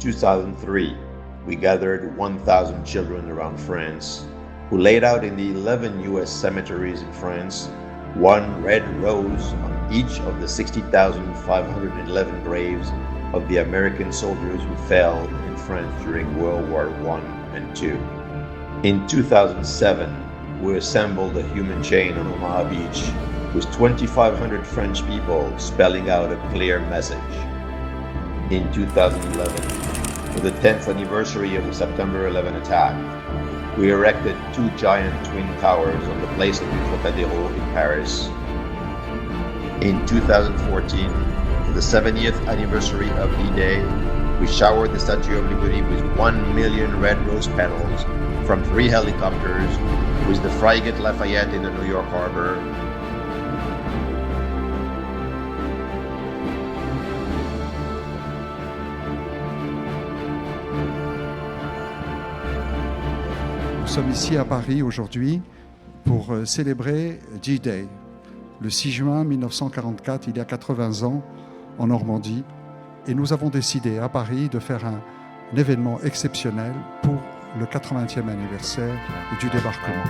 2003, we gathered 1,000 children around France who laid out in the 11 US cemeteries in France one red rose on each of the 60,511 graves of the American soldiers who fell in France during World War I and II. In 2007, we assembled a human chain on Omaha Beach with 2,500 French people spelling out a clear message. In 2011, for the 10th anniversary of the September 11 attack, we erected 2 giant twin towers on the place of the Trocadéro in Paris. In 2014, for the 70th anniversary of D-Day, we showered the Statue of Liberty with 1 million red rose petals from 3 helicopters, with the frigate Lafayette in the New York harbor. Nous sommes ici à Paris aujourd'hui pour célébrer D-Day, le 6 juin 1944, il y a 80 ans, en Normandie. Et nous avons décidé à Paris de faire un événement exceptionnel pour le 80e anniversaire du débarquement.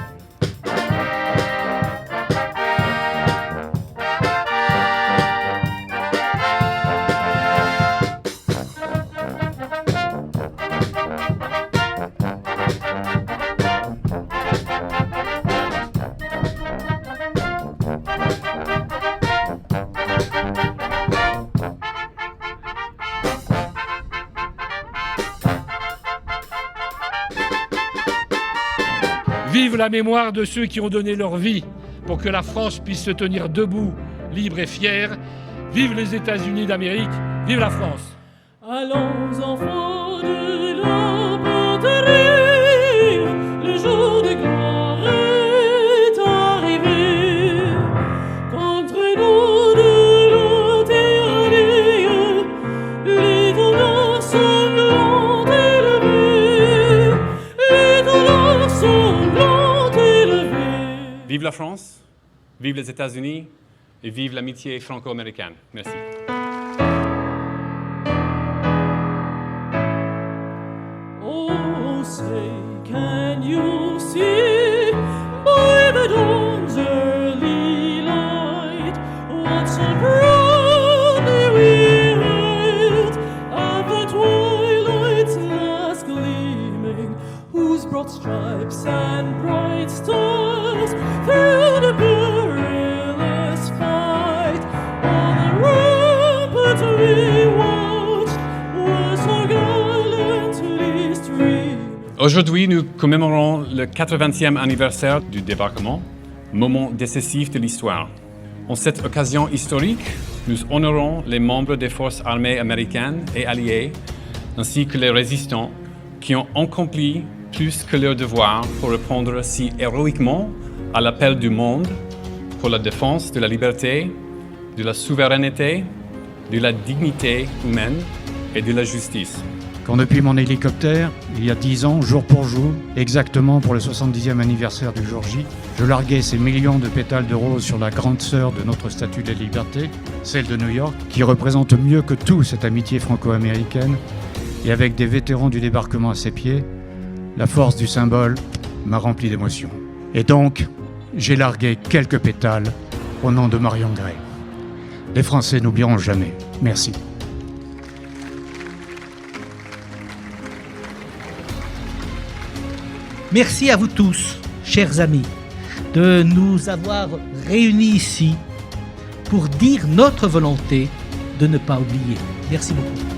Vive la mémoire de ceux qui ont donné leur vie pour que la France puisse se tenir debout, libre et fière. Vive les États-Unis d'Amérique, vive la France. Allons enfants de la patrie, le jour de gloire est arrivé. Contre nous de la tyrannie, l'étendard sanglant élevé, l'étendard sanglant élevé. Vive la France, vive les États-Unis et vive l'amitié franco-américaine. Merci. Oh, say, can you see by the dawn's early light what so proudly we hailed at the twilight's last gleaming, whose broad stripes and bright stars through the perilous fight on the rampart we watched were so gallantly streaming. Aujourd'hui, nous commémorons le 80e anniversaire du débarquement, moment décisif de l'histoire. En cette occasion historique, nous honorons les membres des forces armées américaines et alliées, ainsi que les résistants qui ont accompli plus que leur devoir pour répondre si héroïquement à l'appel du monde pour la défense de la liberté, de la souveraineté, de la dignité humaine et de la justice. Quand depuis mon hélicoptère, il y a 10 ans, jour pour jour, exactement pour le 70e anniversaire du jour J, je larguais ces millions de pétales de rose sur la grande sœur de notre statue de la liberté, celle de New York, qui représente mieux que tout cette amitié franco-américaine, et avec des vétérans du débarquement à ses pieds, la force du symbole m'a rempli d'émotion. Et donc, j'ai largué quelques pétales au nom de Marion Gray. Les Français n'oublieront jamais. Merci. Merci à vous tous, chers amis, de nous avoir réunis ici pour dire notre volonté de ne pas oublier. Merci beaucoup.